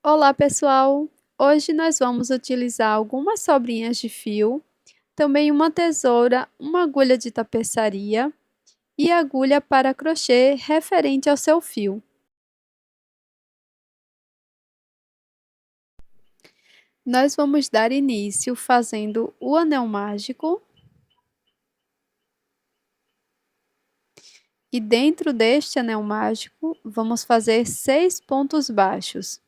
Olá, pessoal! Hoje nós vamos utilizar algumas sobrinhas de fio, também uma tesoura, uma agulha de tapeçaria e agulha para crochê referente ao seu fio. Nós vamos dar início fazendo o anel mágico e dentro deste anel mágico vamos fazer 6 pontos baixos.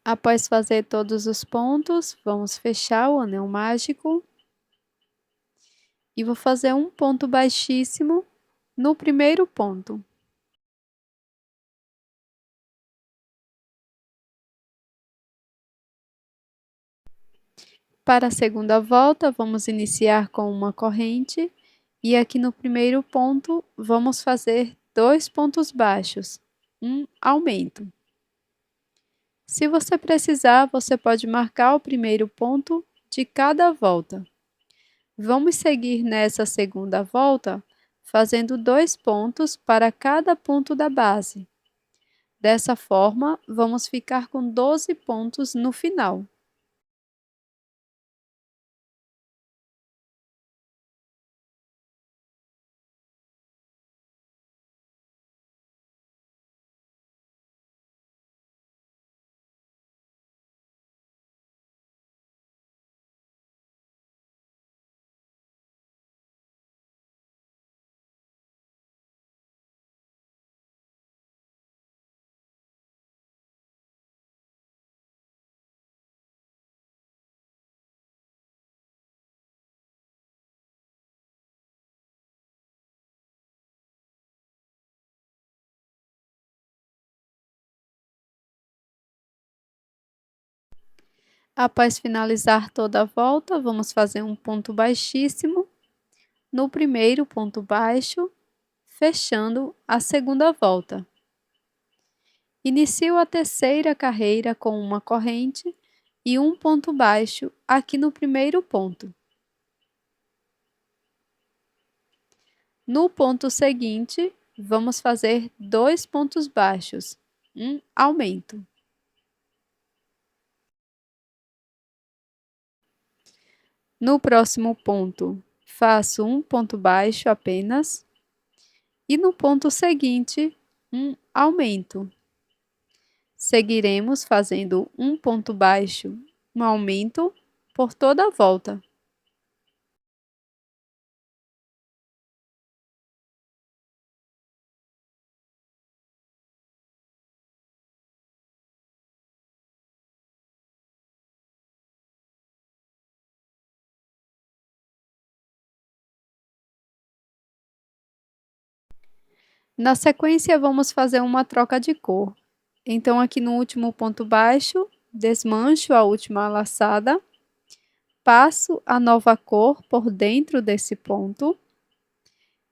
Após fazer todos os pontos, vamos fechar o anel mágico e vou fazer um ponto baixíssimo no primeiro ponto. Para a segunda volta, vamos iniciar com uma corrente e aqui no primeiro ponto vamos fazer 2 pontos baixos, um aumento. Se você precisar, você pode marcar o primeiro ponto de cada volta. Vamos seguir nessa segunda volta, fazendo 2 pontos para cada ponto da base. Dessa forma, vamos ficar com 12 pontos no final. Após finalizar toda a volta, vamos fazer um ponto baixíssimo no primeiro ponto baixo, fechando a segunda volta. Inicio a terceira carreira com uma corrente e um ponto baixo aqui no primeiro ponto. No ponto seguinte, vamos fazer 2 pontos baixos, um aumento. No próximo ponto, faço um ponto baixo apenas e no ponto seguinte, um aumento. Seguiremos fazendo um ponto baixo, um aumento por toda a volta. Na sequência, vamos fazer uma troca de cor. Então, aqui no último ponto baixo, desmancho a última laçada, passo a nova cor por dentro desse ponto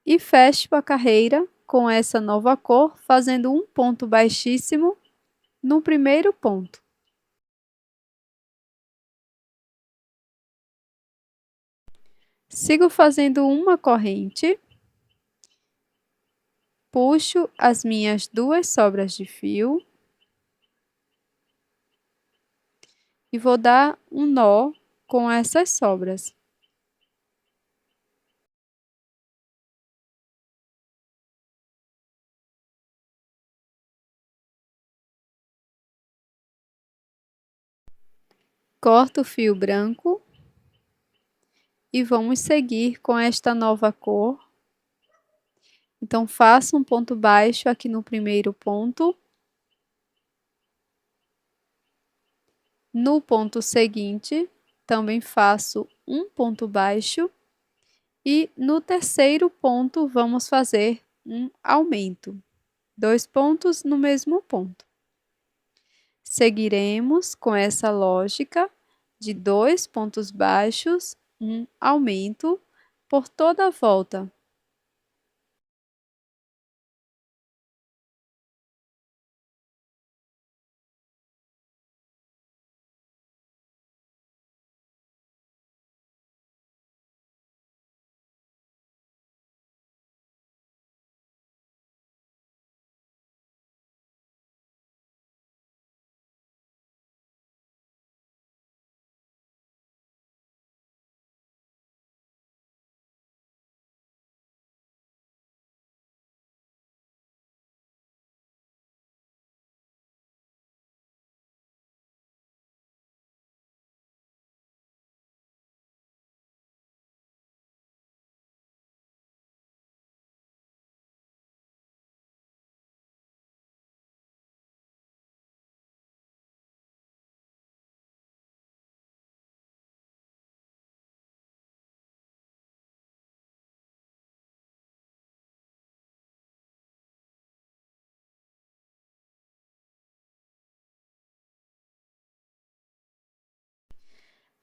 e fecho a carreira com essa nova cor, fazendo um ponto baixíssimo no primeiro ponto. Sigo fazendo uma corrente, puxo as minhas 2 sobras de fio e vou dar um nó com essas sobras. Corto o fio branco e vamos seguir com esta nova cor. Então, faço um ponto baixo aqui no primeiro ponto. No ponto seguinte, também faço um ponto baixo. E no terceiro ponto, vamos fazer um aumento. 2 pontos no mesmo ponto. Seguiremos com essa lógica de 2 pontos baixos um aumento por toda a volta.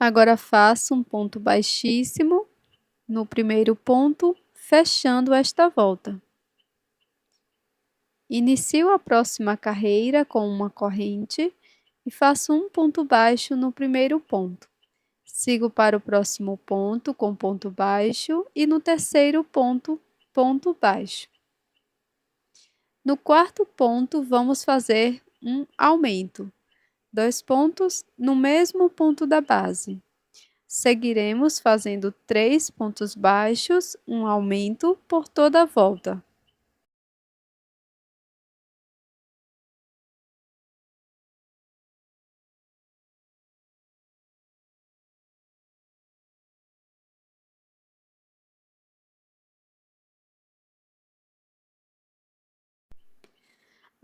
Agora faço um ponto baixíssimo no primeiro ponto, fechando esta volta. Inicio a próxima carreira com uma corrente e faço um ponto baixo no primeiro ponto. Sigo para o próximo ponto com ponto baixo e no terceiro ponto, ponto baixo. No quarto ponto, vamos fazer um aumento, 2 pontos no mesmo ponto da base. Seguiremos fazendo 3 pontos baixos, um aumento por toda a volta.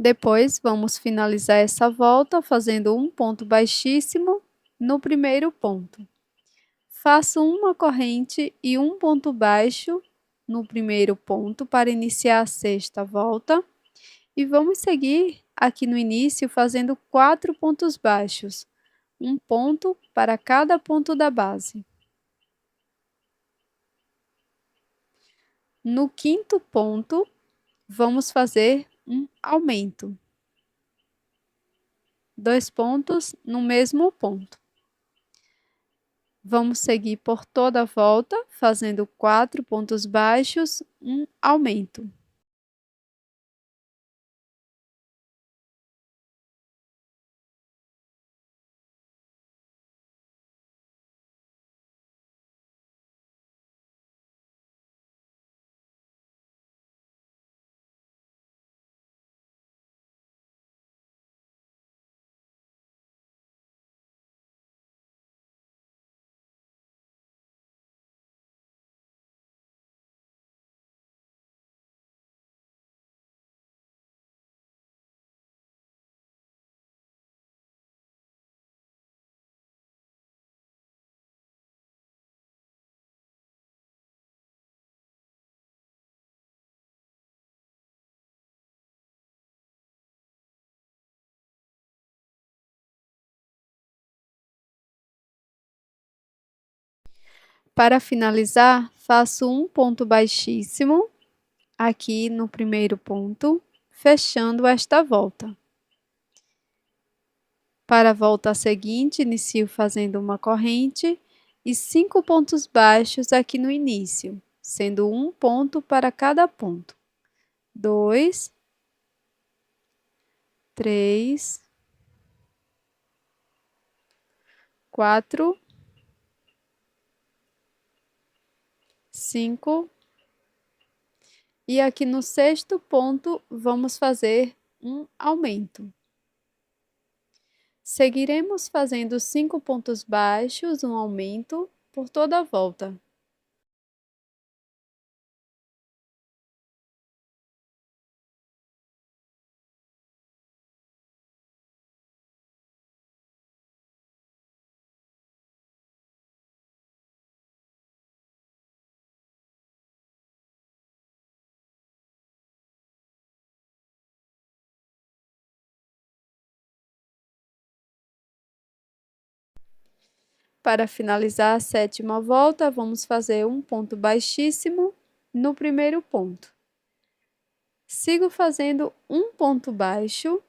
Depois, vamos finalizar essa volta fazendo um ponto baixíssimo no primeiro ponto. Faço uma corrente e um ponto baixo no primeiro ponto para iniciar a sexta volta. E vamos seguir aqui no início fazendo 4 pontos baixos, um ponto para cada ponto da base. No quinto ponto, vamos fazer um aumento, 2 pontos no mesmo ponto. Vamos seguir por toda a volta, fazendo 4 pontos baixos, um aumento. Para finalizar, faço um ponto baixíssimo aqui no primeiro ponto, fechando esta volta. Para a volta seguinte, inicio fazendo uma corrente e 5 pontos baixos aqui no início, sendo um ponto para cada ponto. 2, 3, 4, 5 e aqui no sexto ponto vamos fazer um aumento. Seguiremos fazendo 5 pontos baixos, um aumento por toda a volta. para finalizar a 7ª volta, vamos fazer um ponto baixíssimo no primeiro ponto. Sigo fazendo um ponto baixo,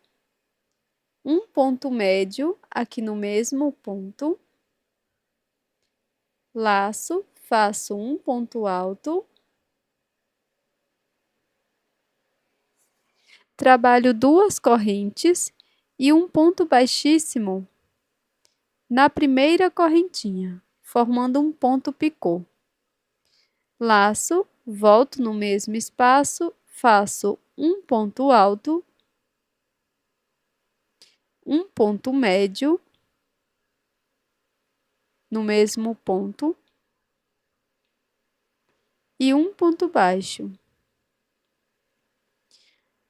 um ponto médio aqui no mesmo ponto, laço, faço um ponto alto, trabalho 2 correntes e um ponto baixíssimo na primeira correntinha, formando um ponto picô. Laço, volto no mesmo espaço, faço um ponto alto, um ponto médio no mesmo ponto e um ponto baixo.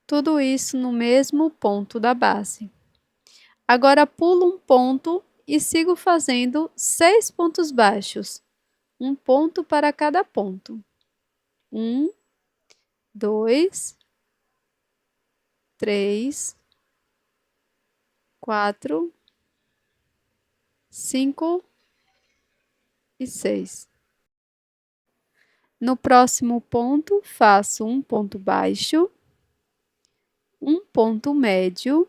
Tudo isso no mesmo ponto da base. Agora pulo um ponto e sigo fazendo 6 pontos baixos, um ponto para cada ponto. 1, 2, 3, 4, 5 e 6. No próximo ponto, faço um ponto baixo, um ponto médio,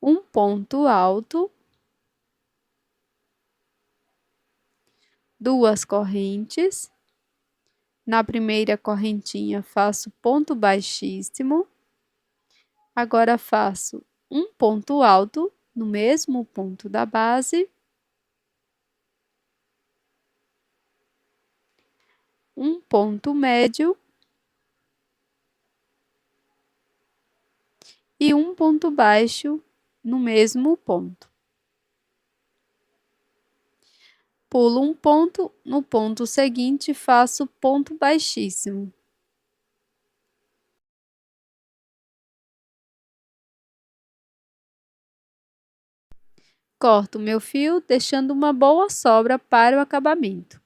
um ponto alto, 2 correntes. Na primeira correntinha, faço ponto baixíssimo. Agora, faço um ponto alto no mesmo ponto da base, um ponto médio e um ponto baixo no mesmo ponto. Pulo um ponto, no ponto seguinte faço ponto baixíssimo. Corto meu fio, deixando uma boa sobra para o acabamento.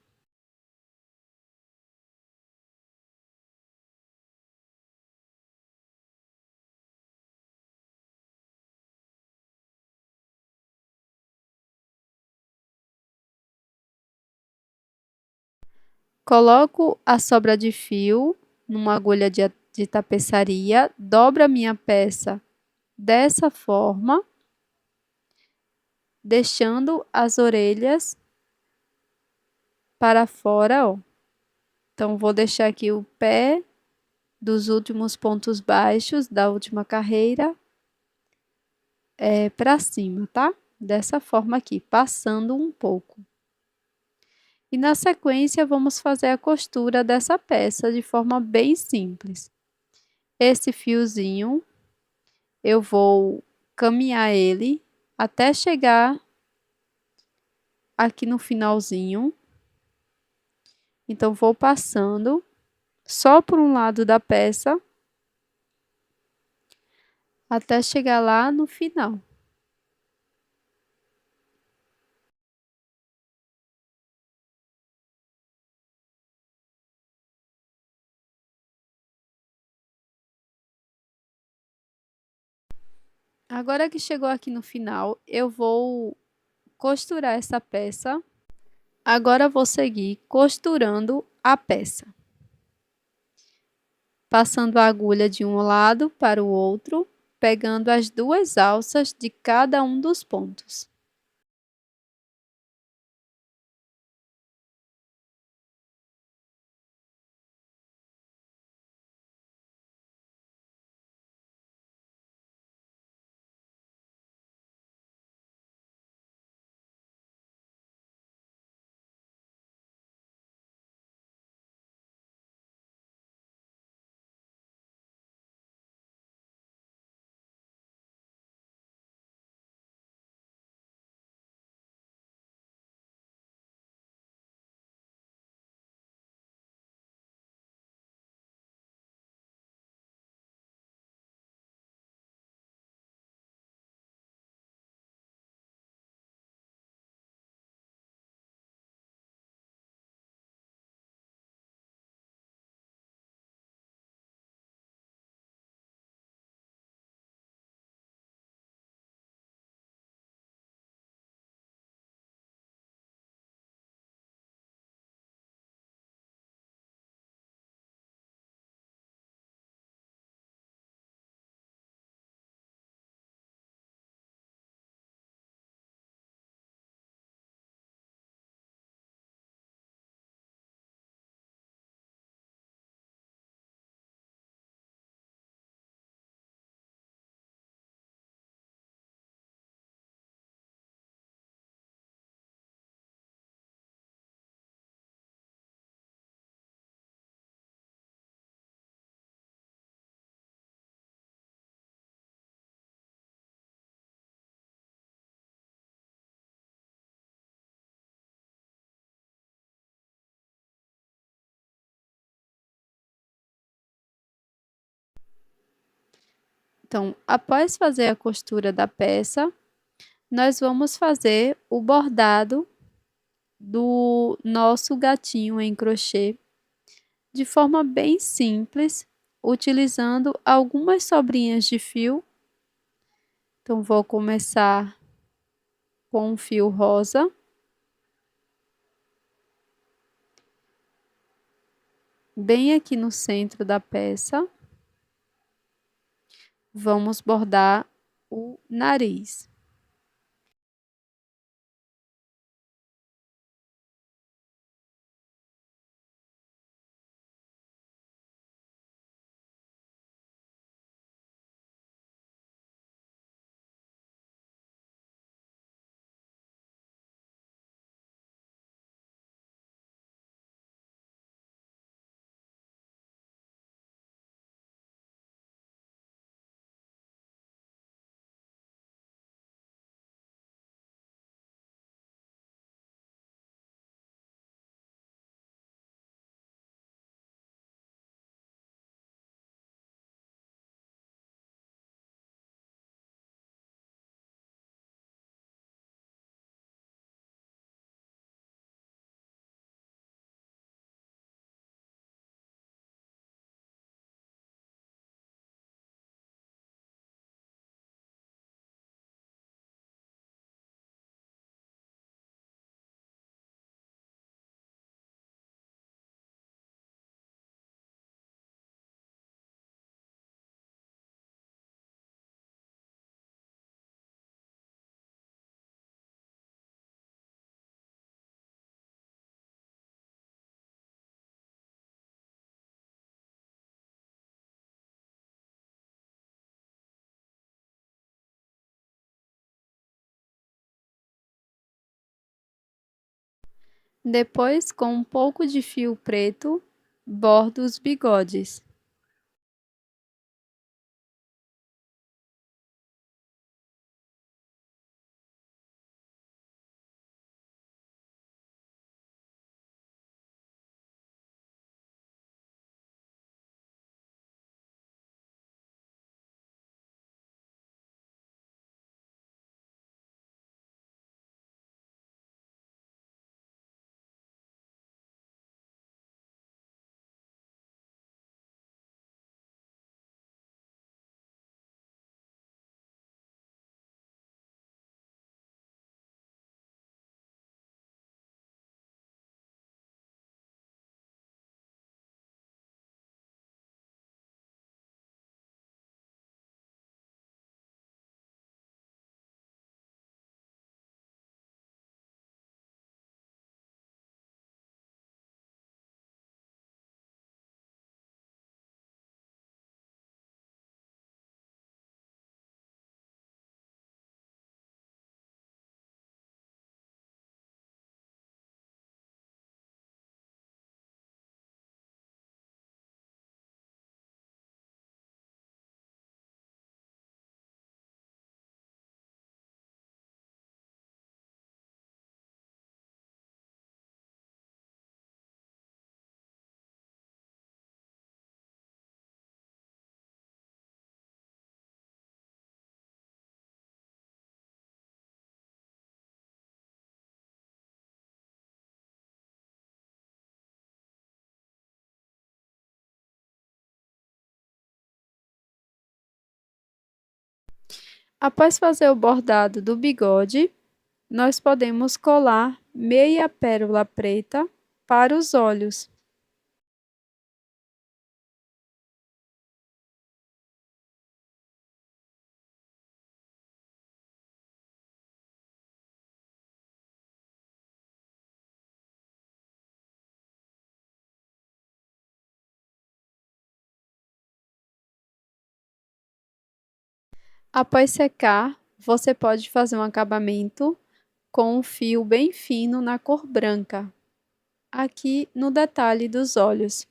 Coloco a sobra de fio numa agulha de tapeçaria, dobro a minha peça dessa forma, deixando as orelhas para fora, ó. Então, vou deixar aqui o pé dos últimos pontos baixos da última carreira para cima, tá? Dessa forma aqui, passando um pouco. E na sequência, vamos fazer a costura dessa peça de forma bem simples. Esse fiozinho, eu vou caminhar ele até chegar aqui no finalzinho. Então, vou passando só por um lado da peça até chegar lá no final. Agora que chegou aqui no final, eu vou costurar essa peça. Agora vou seguir costurando a peça, passando a agulha de um lado para o outro, pegando as 2 alças de cada um dos pontos. Então, após fazer a costura da peça, nós vamos fazer o bordado do nosso gatinho em crochê de forma bem simples, utilizando algumas sobrinhas de fio. Então, vou começar com um fio rosa. Bem aqui no centro da peça, vamos bordar o nariz. Depois, com um pouco de fio preto, bordo os bigodes. Após fazer o bordado do bigode, nós podemos colar meia pérola preta para os olhos. Após secar, você pode fazer um acabamento com um fio bem fino na cor branca, aqui no detalhe dos olhos.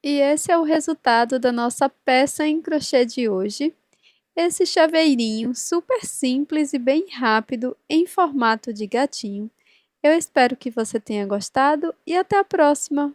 E esse é o resultado da nossa peça em crochê de hoje. Esse chaveirinho super simples e bem rápido em formato de gatinho. Eu espero que você tenha gostado e até a próxima!